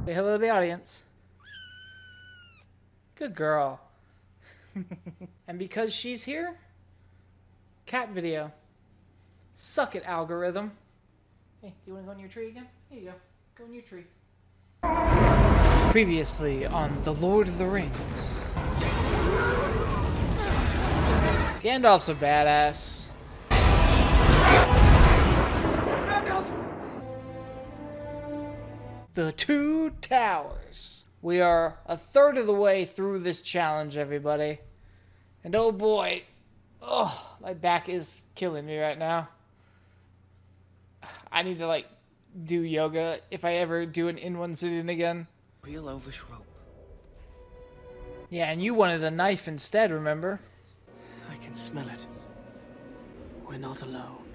Say hello to the audience. Good girl. And because she's here, cat video. Suck it, algorithm. Hey, do you want to go in your tree again? Here you go. Go in your tree. Previously on The Lord of the Rings. Gandalf's a badass. The Two Towers. We are a third of the way through this challenge, everybody. And oh boy, oh, my back is killing me right now. I need to do yoga if I ever do an in-one sitting again. Real elvish rope. Yeah, and you wanted a knife instead, remember? I can smell it. We're not alone.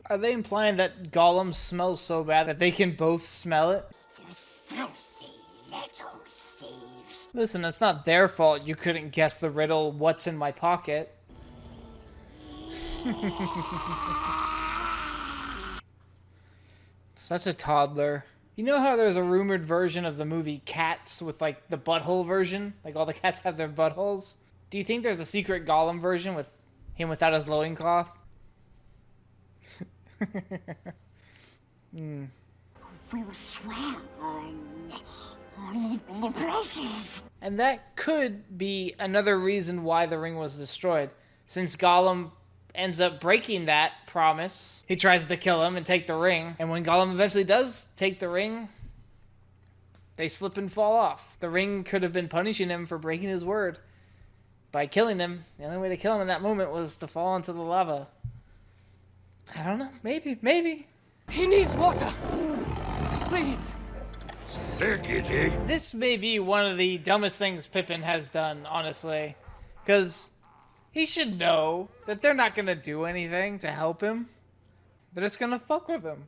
Are they implying that Gollum smells so bad that they can both smell it? You filthy little thieves. Listen, it's not their fault you couldn't guess the riddle, what's in my pocket. Such a toddler. You know how there's a rumored version of the movie Cats with the butthole version? Like all the cats have their buttholes? Do you think there's a secret Gollum version with him without his loincloth? We were sworn in the places. And that could be another reason why the ring was destroyed. Since Gollum ends up breaking that promise, he tries to kill him and take the ring. And when Gollum eventually does take the ring, they slip and fall off. The ring could have been punishing him for breaking his word by killing him. The only way to kill him in that moment was to fall into the lava. I don't know. Maybe. He needs water! Please! This may be one of the dumbest things Pippin has done, honestly. Because he should know that they're not going to do anything to help him. They're just going to fuck with him.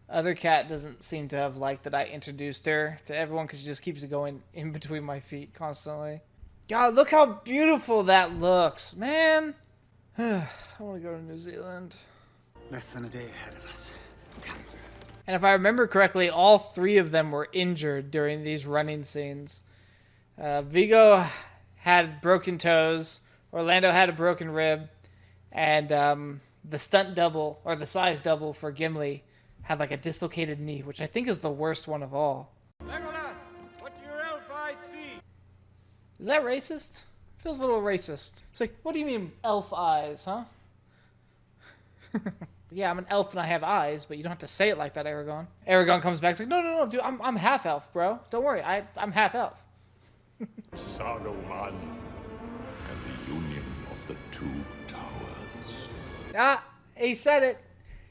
Other cat doesn't seem to have liked that I introduced her to everyone because she just keeps going in between my feet constantly. God, look how beautiful that looks, man. I want to go to New Zealand. Less than a day ahead of us. And if I remember correctly, all three of them were injured during these running scenes. Viggo had broken toes, Orlando had a broken rib, and the stunt double, or the size double for Gimli, had a dislocated knee, which I think is the worst one of all. Legolas, what do your elf eyes see? Is that racist? Feels a little racist. It's like, what do you mean elf eyes, huh? Yeah, I'm an elf and I have eyes, but you don't have to say it like that, Aragorn. Aragorn comes back, and no, dude, I'm half elf, bro. Don't worry, I'm half elf. Saruman and the union of the Two Towers. Ah, he said it.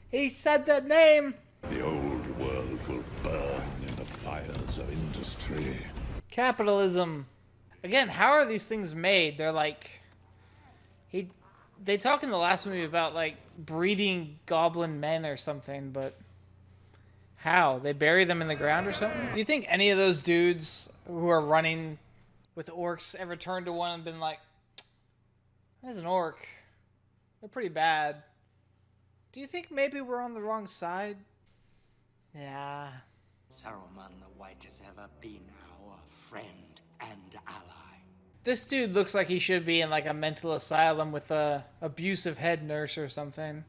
He said that name. The old world will burn in the fires of industry. Capitalism. Again, how are these things made? They're they talk in the last movie about breeding goblin men or something, but how? They bury them in the ground or something? Do you think any of those dudes who are running with orcs ever turned to one and been like, "There's an orc. They're pretty bad. Do you think maybe we're on the wrong side?" Yeah. Saruman the White has ever been our friend and ally. This dude looks like he should be in a mental asylum with a abusive head nurse or something.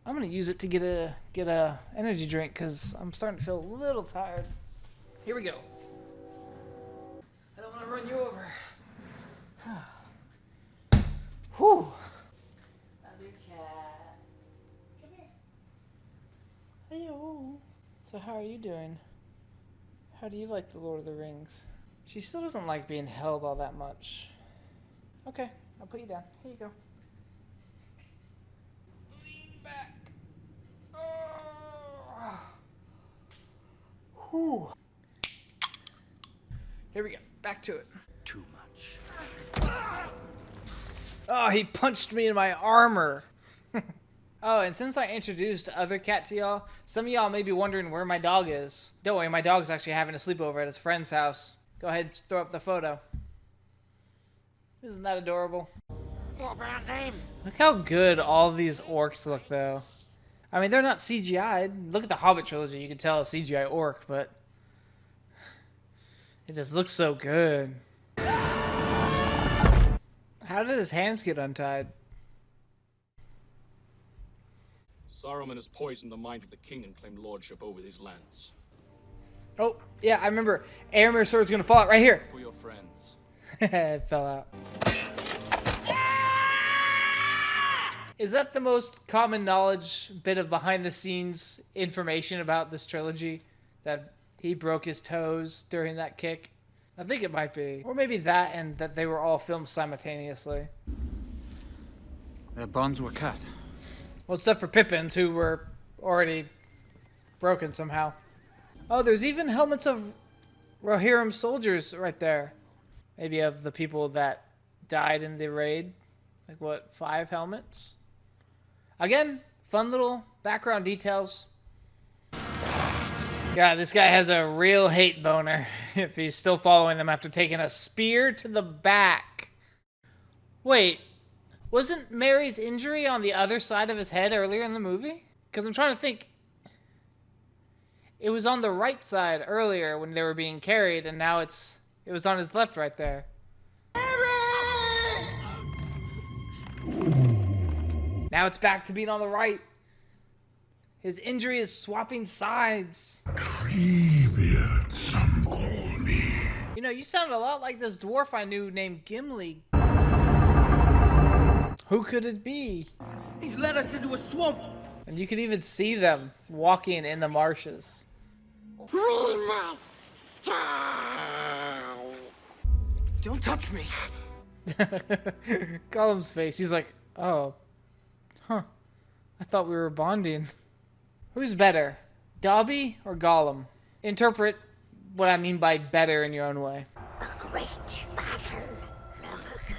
I'm gonna use it to get a energy drink because I'm starting to feel a little tired. Here we go. I don't want to run you over. Whew. Other cat. Come here. Hello. So how are you doing? How do you like the Lord of the Rings? She still doesn't like being held all that much. Okay, I'll put you down. Here you go. Lean back. Oh. Whew. Here we go. Back to it. Too much. Oh, he punched me in my armor. Oh, and since I introduced Other Cat to y'all, some of y'all may be wondering where my dog is. Don't worry, my dog's actually having a sleepover at his friend's house. Go ahead and throw up the photo. Isn't that adorable? What about them? Look how good all these orcs look, though. I mean, they're not CGI'd. Look at the Hobbit trilogy. You can tell a CGI orc, but It just looks so good. How did his hands get untied? Saruman has poisoned the mind of the king and claimed lordship over these lands. Oh, yeah, I remember. Aramir's sword's gonna fall out right here. For your friends. It fell out. Is that the most common knowledge bit of behind the scenes information about this trilogy? That he broke his toes during that kick? I think it might be. Or maybe that and that they were all filmed simultaneously. Their bonds were cut. Well, except for Pippin's, who were already broken somehow. Oh, there's even helmets of Rohirrim soldiers right there. Maybe of the people that died in the raid. Like, what, 5 helmets? Again, fun little background details. Yeah, this guy has a real hate boner if he's still following them after taking a spear to the back. Wait, wasn't Mary's injury on the other side of his head earlier in the movie? Because I'm trying to think. It was on the right side earlier when they were being carried, and now it was on his left right there. Now it's back to being on the right. His injury is swapping sides. Treebeard, some call me. You know, you sound a lot like this dwarf I knew named Gimli. Who could it be? He's led us into a swamp. And you could even see them walking in the marshes. We must stop. Don't touch me. Gollum's face, he's like, oh. Huh. I thought we were bonding. Who's better, Dobby or Gollum? Interpret what I mean by better in your own way. A great battle long ago.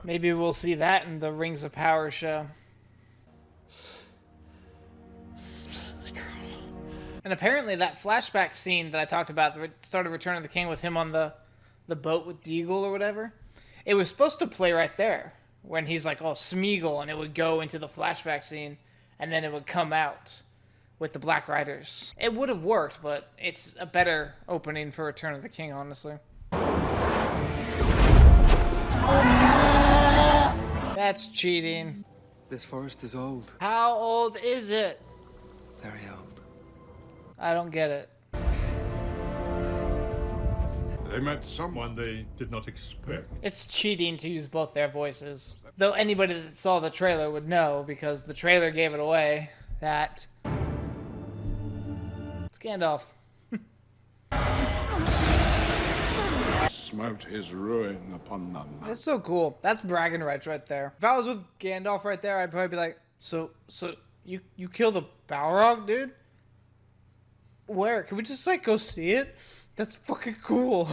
Maybe we'll see that in the Rings of Power show. And apparently that flashback scene that I talked about, the start of Return of the King with him on the boat with Deagle or whatever, it was supposed to play right there when he's like, oh, Smeagol, and it would go into the flashback scene and then it would come out with the Black Riders. It would have worked, but it's a better opening for Return of the King, honestly. That's cheating. This forest is old. How old is it? Very old. I don't get it. They met someone they did not expect. It's cheating to use both their voices. Though anybody that saw the trailer would know, because the trailer gave it away, that it's Gandalf. Smote his ruin upon them. That's so cool. That's bragging rights right there. If I was with Gandalf right there, I'd probably be like, so you killed the Balrog, dude? Where? Can we just like go see it? That's fucking cool.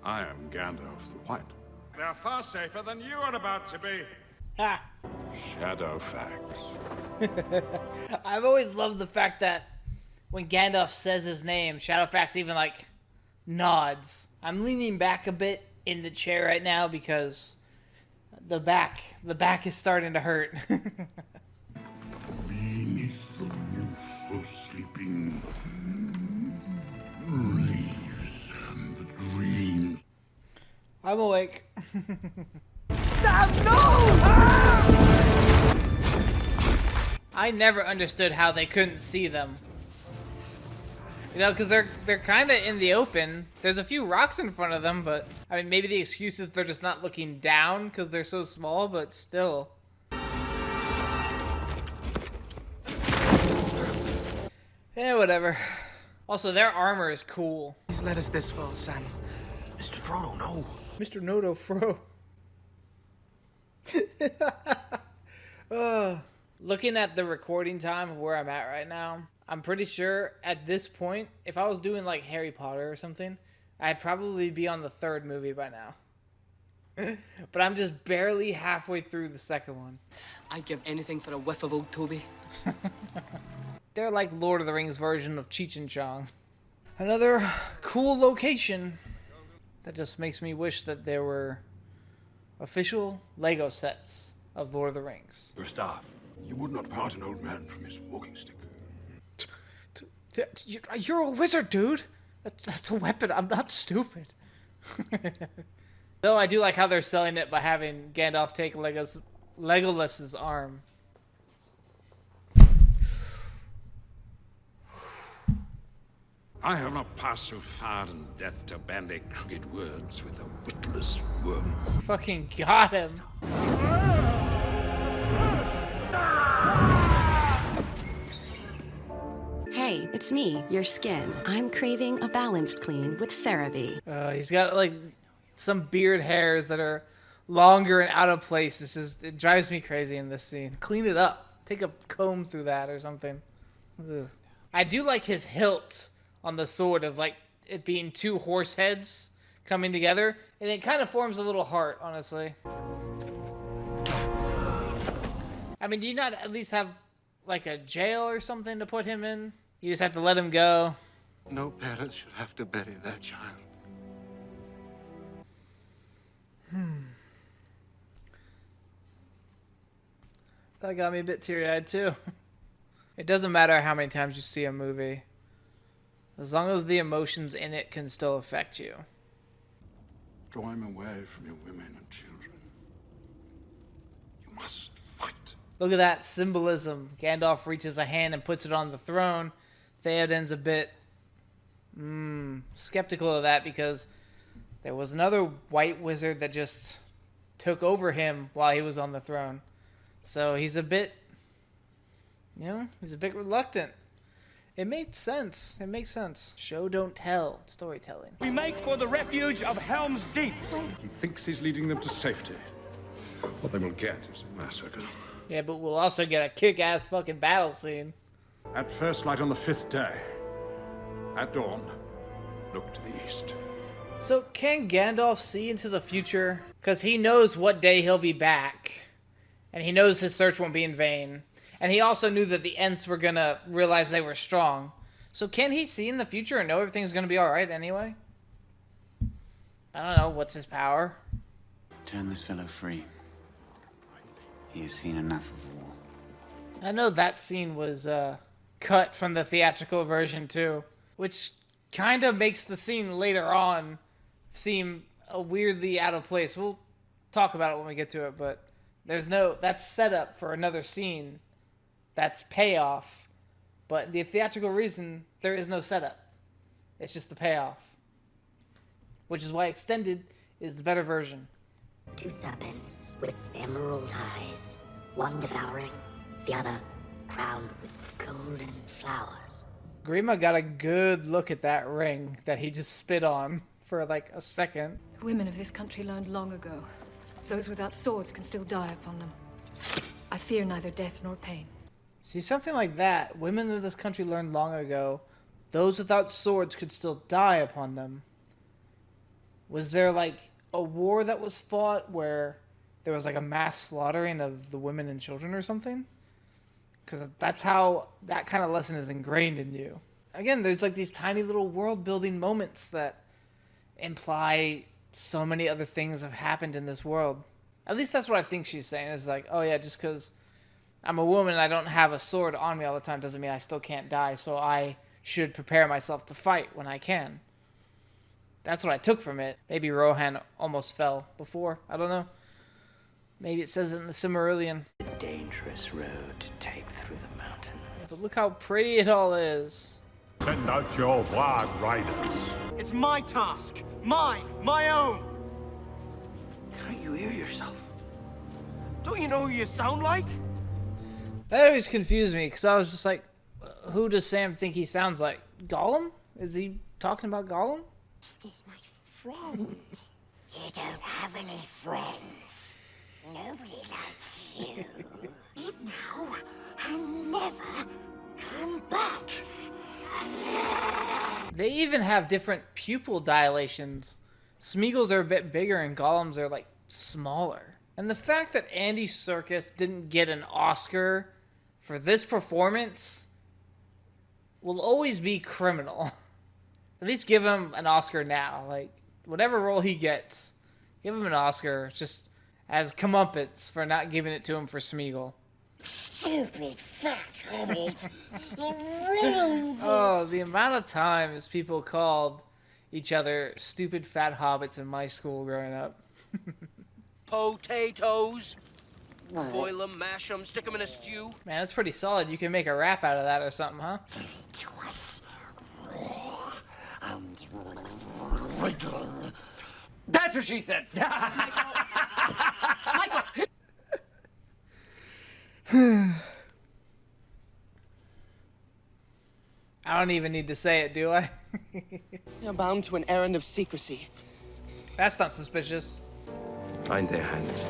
I am Gandalf the White. They're far safer than you are about to be. Ha! Shadowfax. I've always loved the fact that when Gandalf says his name, Shadowfax even like nods. I'm leaning back a bit in the chair right now because the back is starting to hurt. Beneath the roof of sleeping leaves and the dreams. I'm awake. Sam, no! I never understood how they couldn't see them. You know, because they're kind of in the open. There's a few rocks in front of them, but I mean, maybe the excuse is they're just not looking down because they're so small, but still. Yeah, whatever. Also, their armor is cool. He's led us this far, Sam. Mr. Frodo, no. Mr. Nodo Fro. Looking at the recording time of where I'm at right now, I'm pretty sure at this point, if I was doing like Harry Potter or something, I'd probably be on the 3rd movie by now. But I'm just barely halfway through the 2nd one. I'd give anything for a whiff of old Toby. They're like Lord of the Rings version of Cheech and Chong. Another cool location. That just makes me wish that there were official Lego sets of Lord of the Rings. Gustav, you would not part an old man from his walking stick. You're a wizard, dude. That's a weapon. I'm not stupid. Though I do like how they're selling it by having Gandalf take Legolas's arm. I have not passed so far in death to bandy crooked words with a witless worm. Fucking got him. Hey, it's me, your skin. I'm craving a balanced clean with CeraVe. He's got like some beard hairs that are longer and out of place. It drives me crazy in this scene. Clean it up. Take a comb through that or something. Ugh. I do like his hilt on the sword of like it being two horse heads coming together, and it kind of forms a little heart, honestly. I mean, do you not at least have like a jail or something to put him in? You just have to let him go. No parent should have to bury their child. That got me a bit teary-eyed too. It doesn't matter how many times you see a movie, as long as the emotions in it can still affect you. Draw him away from your women and children. You must fight. Look at that symbolism. Gandalf reaches a hand and puts it on the throne. Theoden's a bit skeptical of that because there was another white wizard that just took over him while he was on the throne. So he's a bit, he's a bit reluctant. It made sense. It makes sense. Show, don't tell. Storytelling. We make for the refuge of Helm's Deep. He thinks he's leading them to safety. What they will get is a massacre. Yeah, but we'll also get a kick-ass fucking battle scene. At first light on the 5th day, at dawn, look to the east. So can Gandalf see into the future? Because he knows what day he'll be back. And he knows his search won't be in vain. And he also knew that the Ents were going to realize they were strong. So can he see in the future and know everything's going to be alright anyway? I don't know. What's his power? Turn this fellow free. He has seen enough of war. I know that scene was cut from the theatrical version too. Which kind of makes the scene later on seem weirdly out of place. We'll talk about it when we get to it, but that's set up for another scene. That's payoff. But the theatrical reason, there is no setup. It's just the payoff. Which is why extended is the better version. Two serpents with emerald eyes, one devouring, the other crowned with golden flowers. Grima got a good look at that ring that he just spit on for like a second. The women of this country learned long ago. Those without swords can still die upon them. I fear neither death nor pain. See, something like that. Women of this country learned long ago. Those without swords could still die upon them. Was there like a war that was fought where there was like a mass slaughtering of the women and children or something? Because that's how that kind of lesson is ingrained in you. Again, there's like these tiny little world building moments that imply so many other things have happened in this world. At least that's what I think she's saying. Is like, oh yeah, just because I'm a woman and I don't have a sword on me all the time doesn't mean I still can't die, so I should prepare myself to fight when I can. That's what I took from it. Maybe Rohan almost fell before. I don't know. Maybe it says it in the Silmarillion. A dangerous road to take through the mountain. Yeah, but look how pretty it all is. Send out your Warg Riders. It's my task. Mine. My own. Can't you hear yourself? Don't you know who you sound like? That always confused me, because I was just like, who does Sam think he sounds like? Gollum? Is he talking about Gollum? This is my friend. You don't have any friends. Nobody likes you. Leave now and never come back. They even have different pupil dilations. Smeagol's are a bit bigger and Gollum's are like smaller. And the fact that Andy Serkis didn't get an Oscar for this performance will always be criminal. At least give him an Oscar now. Like, whatever role he gets, give him an Oscar just as comeuppance for not giving it to him for Smeagol. Stupid fat hobbit. It ruins it. Oh, the amount of times people called each other stupid fat hobbits in my school growing up. Potatoes. Boil them, mash them, stick them in a stew. Man, that's pretty solid. You can make a rap out of that or something, huh? Give it to us raw and wriggling. That's what she said. Michael! I don't even need to say it, do I? You're bound to an errand of secrecy. That's not suspicious. Bind their hands.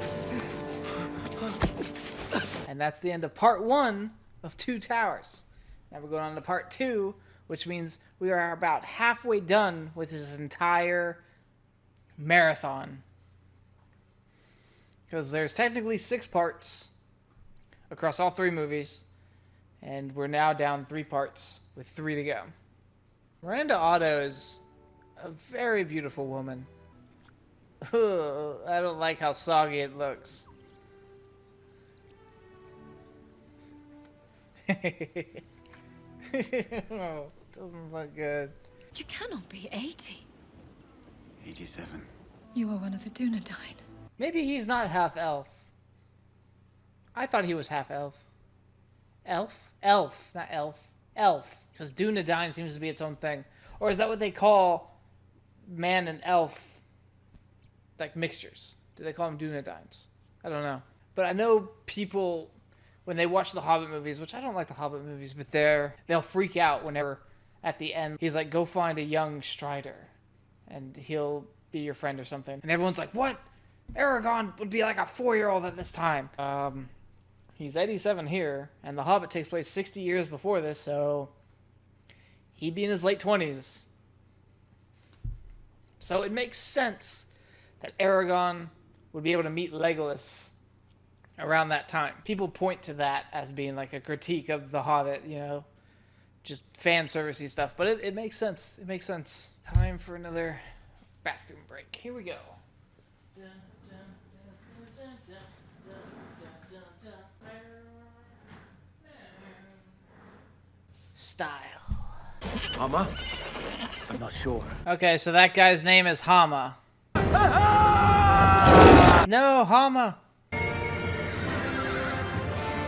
And that's the end of part 1 of Two Towers. Now we're going on to part 2, which means we are about halfway done with this entire marathon. Because there's technically 6 parts across all 3 movies, and we're now down 3 parts with 3 to go. Miranda Otto is a very beautiful woman. Ugh, I don't like how soggy it looks. Oh, doesn't look good. You cannot be 80. 87. You are one of the Dunedain. Maybe he's not half elf. I thought he was half elf. Elf? Elf, not elf. Elf. Because Dunedain seems to be its own thing. Or is that what they call man and elf? Like mixtures. Do they call them Dunedains? I don't know. But I know people, when they watch the Hobbit movies, which I don't like the Hobbit movies, but they'll freak out whenever at the end he's like, go find a young Strider and he'll be your friend or something. And everyone's like, what? Aragorn would be like a 4-year-old at this time. He's 87 here, and The Hobbit takes place 60 years before this, so he'd be in his late 20s. So it makes sense that Aragorn would be able to meet Legolas around that time. People point to that as being like a critique of The Hobbit, you know, just fan servicey stuff, but it makes sense. It makes sense. Time for another bathroom break. Here we go. Style. Hama? I'm not sure. Okay, so that guy's name is Hama. No, Hama.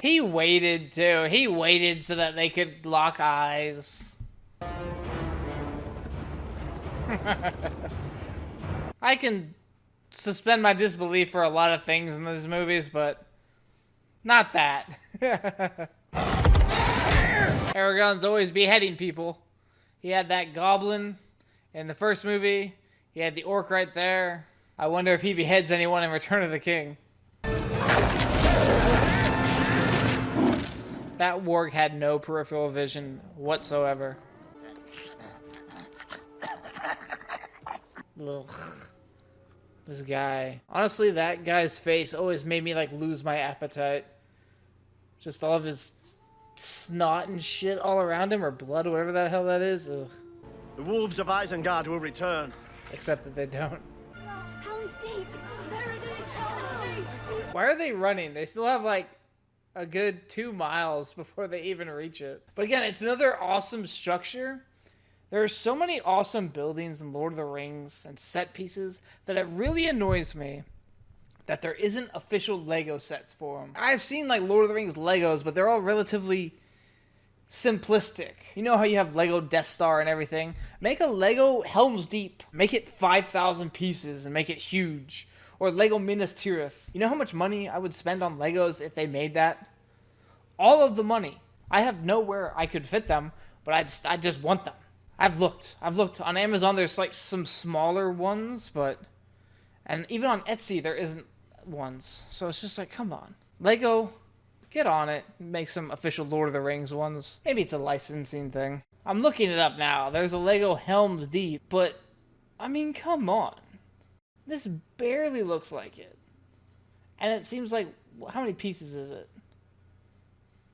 He waited too. He waited so that they could lock eyes. I can suspend my disbelief for a lot of things in these movies, but not that. Aragorn's always beheading people. He had that goblin in the first movie. He had the orc right there. I wonder if he beheads anyone in Return of the King. That warg had no peripheral vision whatsoever. Ugh. This guy. Honestly, that guy's face always made me like lose my appetite. Just all of his snot and shit all around him, or blood, or whatever the hell that is. Ugh. The wolves of Isengard will return. Except that they don't. Helm's Deep. There it is. Helm's Deep. Why are they running? They still have like a good 2 miles before they even reach it. But again, it's another awesome structure. There are so many awesome buildings in Lord of the Rings and set pieces that it really annoys me that there isn't official Lego sets for them. I've seen like Lord of the Rings Legos, but they're all relatively simplistic. You know how you have Lego Death Star and everything? Make a Lego Helm's Deep. Make it 5,000 pieces and make it huge. Or Lego Minas Tirith. You know how much money I would spend on Legos if they made that? All of the money. I have nowhere I could fit them, but I just want them. I've looked on Amazon. There's like some smaller ones, and even on Etsy there isn't ones. So it's just like, come on, Lego, get on it. Make some official Lord of the Rings ones. Maybe it's a licensing thing. I'm looking it up now. There's a Lego Helm's Deep, but I mean, come on. This barely looks like it. And it seems like, how many pieces is it?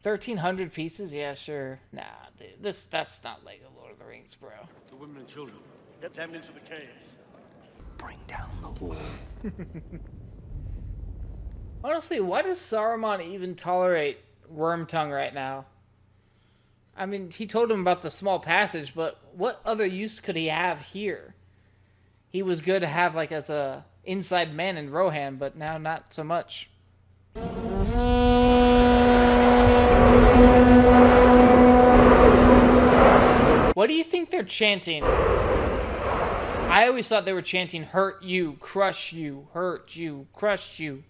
1,300 pieces? Yeah, sure. Nah, dude, that's not Lego Lord of the Rings, bro. The women and children. Get them into the caves. Bring down the wall. Honestly, why does Saruman even tolerate Wormtongue right now. I mean, he told him about the small passage, but what other use could he have here? He was good to have, like, as a inside man in Rohan, but now not so much. What do you think they're chanting? I always thought they were chanting, hurt you, crush you, hurt you, crush you.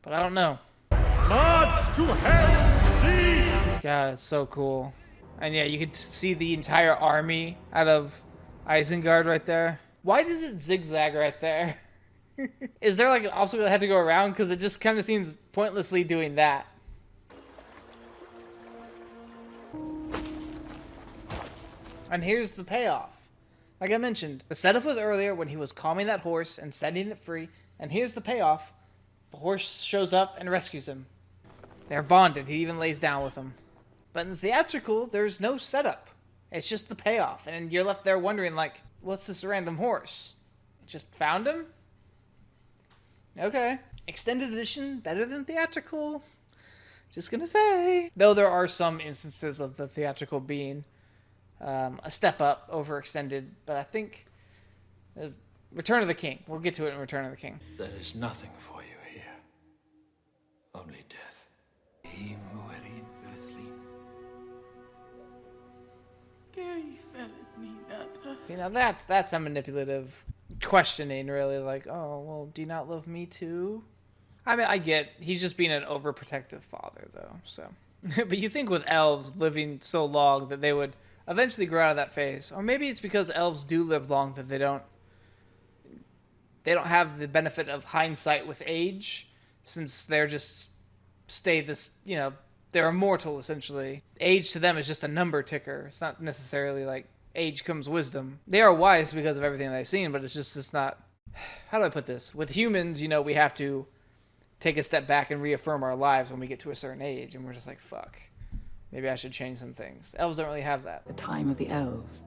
But I don't know. March to Helm's Deep! God, it's so cool. And yeah, you could see the entire army out of Isengard right there. Why does it zigzag right there? Is there like an obstacle that had to go around? Because it just kind of seems pointlessly doing that. And here's the payoff. Like I mentioned, the setup was earlier when he was calming that horse and setting it free. And here's the payoff. The horse shows up and rescues him. They're bonded. He even lays down with him. But in the theatrical, there's no setup. It's just the payoff. And you're left there wondering, like, what's this random horse? Just found him? Okay. Extended edition, better than theatrical. Just gonna say. Though there are some instances of the theatrical being a step up over extended. But I think Return of the King. We'll get to it in Return of the King. There is nothing for you here. Only death. See, now that's a manipulative questioning, really. Like, oh, well, do you not love me too? I mean, I get he's just being an overprotective father, though. So, but you think with elves living so long that they would eventually grow out of that phase, or maybe it's because elves do live long that they don't have the benefit of hindsight with age, since they're just stay this, you know, they're immortal essentially. Age to them is just a number ticker. It's not necessarily like age comes wisdom. They are wise because of everything they've seen, but it's not. How do I put this? With humans, you know, we have to take a step back and reaffirm our lives when we get to a certain age, and we're just like, fuck, maybe I should change some things. Elves don't really have that. The time of the elves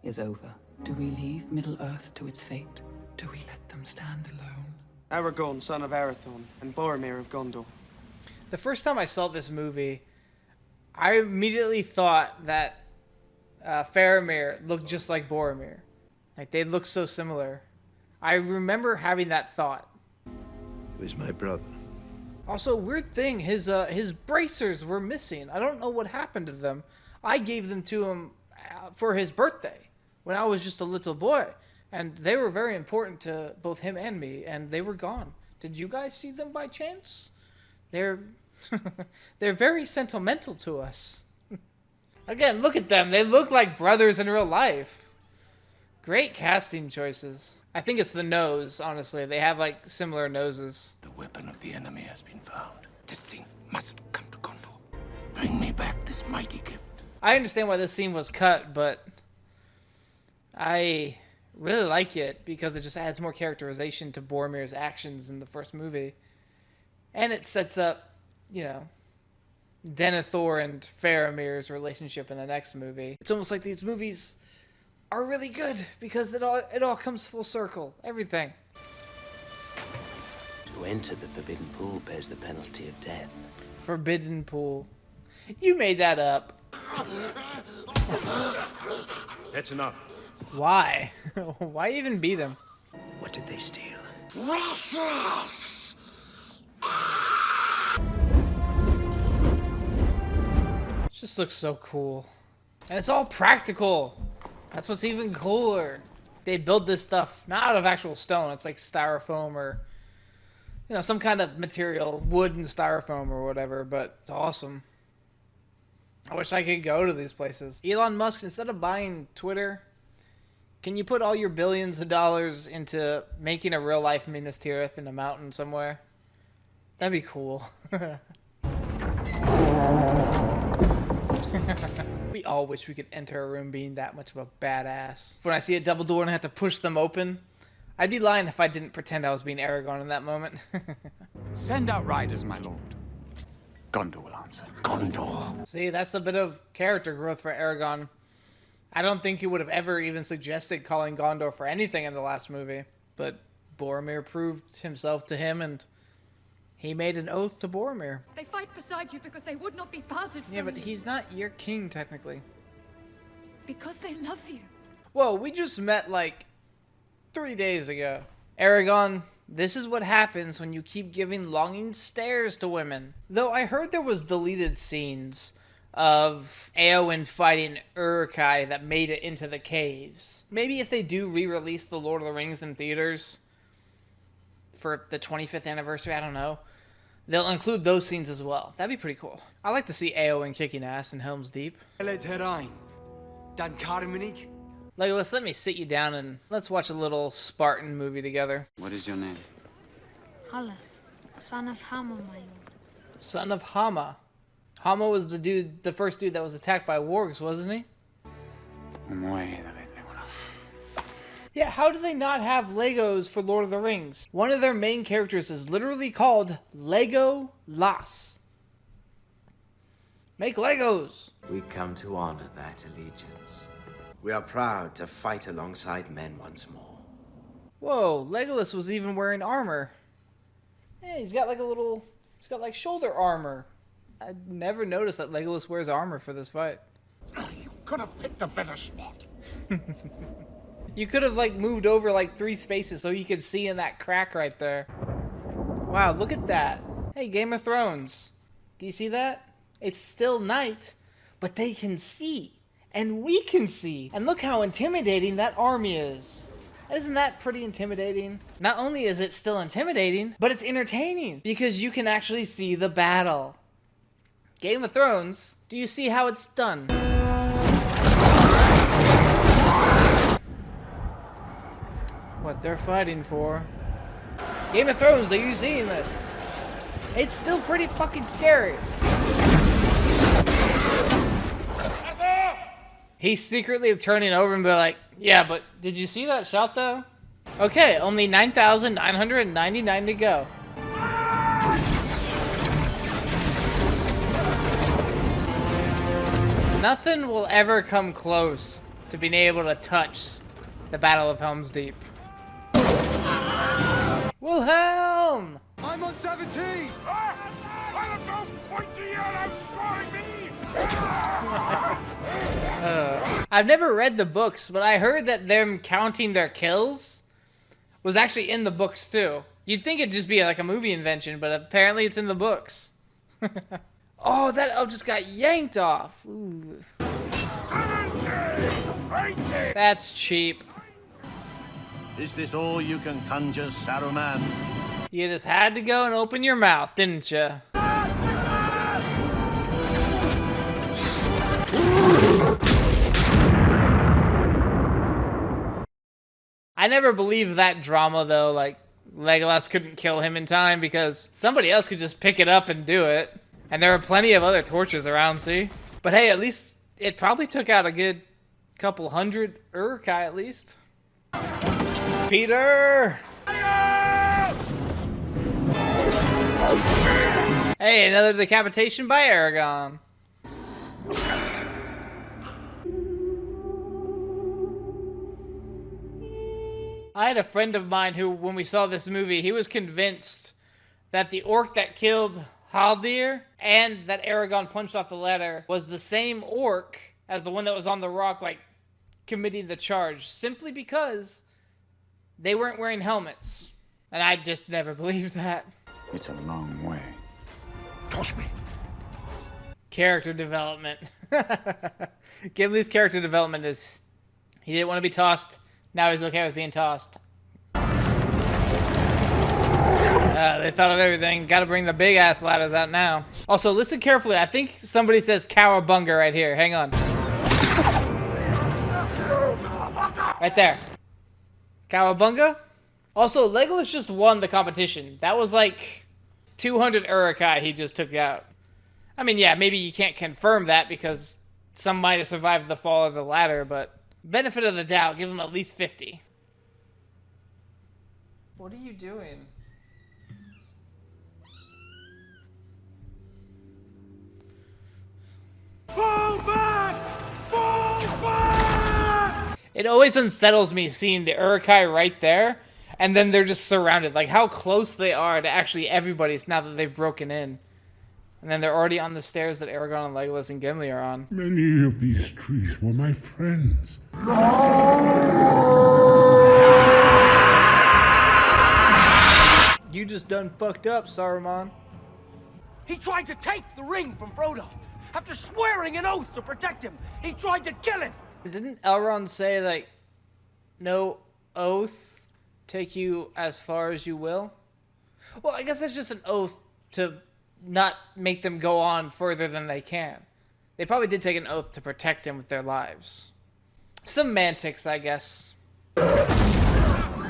is over. Do we leave Middle-earth to its fate? Do we let them stand alone? Aragorn, son of Arathorn, and Boromir of Gondor. The first time I saw this movie, I immediately thought that Faramir looked just like Boromir. Like, they look so similar. I remember having that thought. He was my brother. Also, weird thing, his bracers were missing. I don't know what happened to them. I gave them to him for his birthday when I was just a little boy. And they were very important to both him and me, and they were gone. Did you guys see them by chance? They're very sentimental to us. Again, look at them. They look like brothers in real life. Great casting choices. I think it's the nose, honestly. They have, like, similar noses. The weapon of the enemy has been found. This thing must come to Gondor. Bring me back this mighty gift. I understand why this scene was cut, but I really like it because it just adds more characterization to Boromir's actions in the first movie. And it sets up, you know, Denethor and Faramir's relationship in the next movie. It's almost like these movies are really good because it all comes full circle. Everything. To enter the Forbidden Pool bears the penalty of death. Forbidden Pool. You made that up. That's enough. Why? Why even beat him? What did they steal? It just looks so cool. And it's all practical. That's what's even cooler. They build this stuff not out of actual stone. It's like styrofoam or, you know, some kind of material, wood and styrofoam or whatever, but it's awesome. I wish I could go to these places. Elon Musk, instead of buying Twitter, can you put all your billions of dollars into making a real life Minas Tirith in a mountain somewhere? That'd be cool. We all wish we could enter a room being that much of a badass. When I see a double door and I have to push them open, I'd be lying if I didn't pretend I was being Aragorn in that moment. Send out riders, my lord. Gondor will answer. Gondor. See, that's a bit of character growth for Aragorn. I don't think he would have ever even suggested calling Gondor for anything in the last movie. But Boromir proved himself to him, and He made an oath to Boromir. They fight beside you because they would not be parted from Yeah, but you. he's not your king, technically. Because they love you. Whoa, we just met like 3 days ago. Aragorn, this is what happens when you keep giving longing stares to women. Though I heard there was deleted scenes of Eowyn fighting Uruk-hai that made it into the caves. Maybe if they do re-release The Lord of the Rings in theaters for the 25th anniversary, I don't know, they'll include those scenes as well. That'd be pretty cool. I like to see Eowyn kicking ass in Helm's Deep. Legolas, let me sit you down and let's watch a little Spartan movie together. What is your name? Hallas, son of Hama, my lord. Son of Hama. Hama was the first dude that was attacked by wargs, wasn't he? Yeah, how do they not have Legos for Lord of the Rings? One of their main characters is literally called Legolas. Make Legos! We come to honor that allegiance. We are proud to fight alongside men once more. Whoa, Legolas was even wearing armor. Hey, he's got like shoulder armor. I never noticed that Legolas wears armor for this fight. You could have picked a better spot. You could have like moved over like 3 spaces so you could see in that crack right there. Wow, look at that. Hey, Game of Thrones. Do you see that? It's still night, but they can see. And we can see. And look how intimidating that army is. Isn't that pretty intimidating? Not only is it still intimidating, but it's entertaining because you can actually see the battle. Game of Thrones, do you see how it's done? What they're fighting for. Game of Thrones, are you seeing this? It's still pretty fucking scary. He's secretly turning over and be like, yeah, but did you see that shot though? Okay, only 9,999 to go. Nothing will ever come close to being able to touch the Battle of Helm's Deep. Wilhelm! I'm on 17! I've never read the books, but I heard that them counting their kills was actually in the books too. You'd think it'd just be like a movie invention, but apparently it's in the books. Oh, that elf just got yanked off. Ooh. That's cheap. Is this all you can conjure, Saruman? You just had to go and open your mouth, didn't you? I never believed that drama though, like Legolas couldn't kill him in time because somebody else could just pick it up and do it. And there are plenty of other torches around, see? But hey, at least it probably took out a good couple hundred Uruk-hai at least. Peter! Hey, another decapitation by Aragorn. I had a friend of mine who, when we saw this movie, he was convinced that the orc that killed Haldir and that Aragorn punched off the ladder was the same orc as the one that was on the rock, like, committing the charge, simply because they weren't wearing helmets. And I just never believed that. It's a long way. Toss me. Character development. Gimli's character development is he didn't want to be tossed. Now he's okay with being tossed. They thought of everything. Gotta bring the big ass ladders out now. Also, listen carefully. I think somebody says Cowabunga right here. Hang on. Right there. Cowabunga? Also, Legolas just won the competition. That was like 200 Uruk-hai he just took out. I mean, yeah, maybe you can't confirm that because some might have survived the fall of the ladder, but benefit of the doubt, give him at least 50. What are you doing? Fall back! Fall back! It always unsettles me seeing the Uruk-hai right there, And then they're just surrounded. Like, how close they are to actually everybody's now that they've broken in. And then they're already on the stairs that Aragorn and Legolas and Gimli are on. Many of these trees were my friends. You just done fucked up, Saruman. He tried to take the ring from Frodo. After swearing an oath to protect him, he tried to kill him. Didn't Elrond say, like, no oath, take you as far as you will? Well, I guess that's just an oath to not make them go on further than they can. They probably did take an oath to protect him with their lives. Semantics, I guess.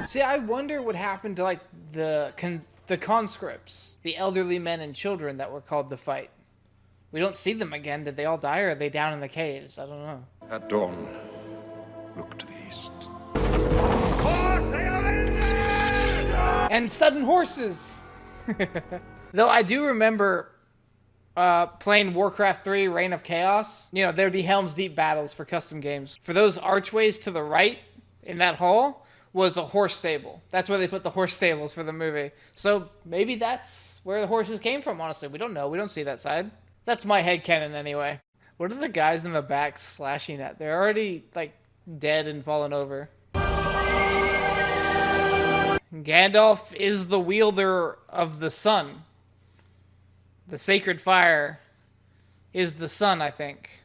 See, I wonder what happened to, like, the conscripts, the elderly men and children that were called to fight. We don't see them again. Did they all die, or are they down in the caves? I don't know. At dawn, look to the east. And sudden horses! Though I do remember playing Warcraft 3 Reign of Chaos. You know, there'd be Helm's Deep battles for custom games. For those archways to the right in that hall was a horse stable. That's where they put the horse stables for the movie. So maybe that's where the horses came from, honestly. We don't know. We don't see that side. That's my headcanon anyway. What are the guys in the back slashing at? They're already, like, dead and fallen over. Gandalf is the wielder of the sun. The sacred fire is the sun, I think.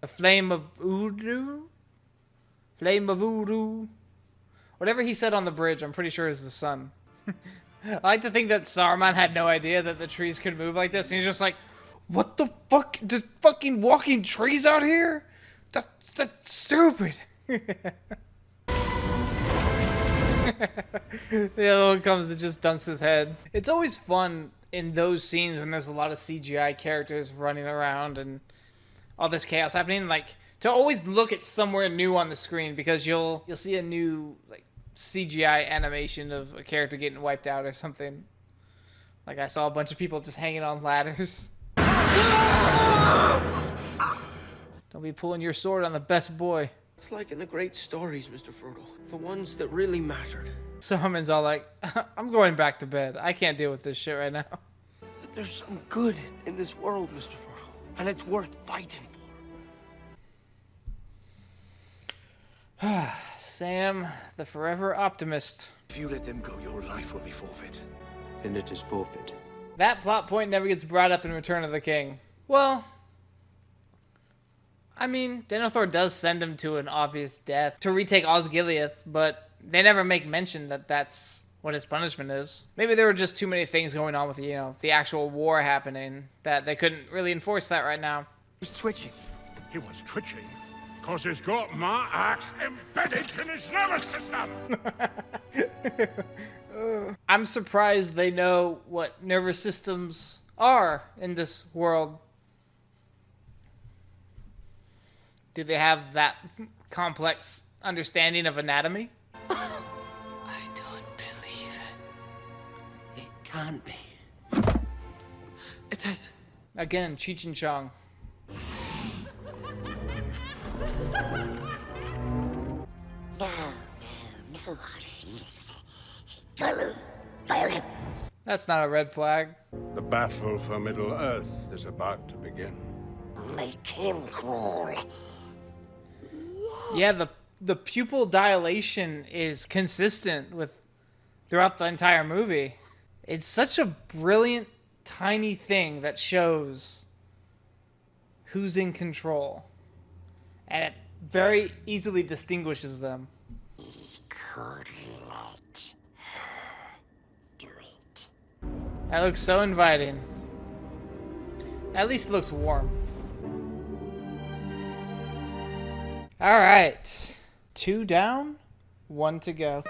The flame of Udu? Flame of Udu? Whatever he said on the bridge, I'm pretty sure is the sun. I like to think that Saruman had no idea that the trees could move like this, and he's just like, what the fuck? There's fucking walking trees out here? That's stupid. The other one comes and just dunks his head. It's always fun in those scenes when there's a lot of CGI characters running around and all this chaos happening, like, to always look at somewhere new on the screen, because you'll see a new, like, CGI animation of a character getting wiped out or something. Like, I saw a bunch of people just hanging on ladders. Don't be pulling your sword on the best boy. It's like in the great stories, Mr. Frodo. The ones that really mattered. Saruman's all like, I'm going back to bed. I can't deal with this shit right now. But there's some good in this world, Mr. Frodo. And it's worth fighting for. Sam, the forever optimist. If you let them go, your life will be forfeit. Then it is forfeit. That plot point never gets brought up in Return of the King. Well, I mean, Denethor does send him to an obvious death to retake Osgiliath, but they never make mention that that's what his punishment is. Maybe there were just too many things going on with, you know, the actual war happening that they couldn't really enforce that right now. He was twitching. He was twitching because he's got my axe embedded in his nervous system. I'm surprised they know what nervous systems are in this world. Do they have that complex understanding of anatomy? I don't believe it. It can't be. It is. Again, Cheech and Chong. No hard feelings. Gollum. That's not a red flag. The battle for Middle-earth is about to begin. Make him crawl. Yeah, the pupil dilation is consistent with throughout the entire movie. It's such a brilliant, tiny thing that shows who's in control. And it very easily distinguishes them. He could let her do it. That looks so inviting. At least it looks warm. All right. 2 down, 1 to go.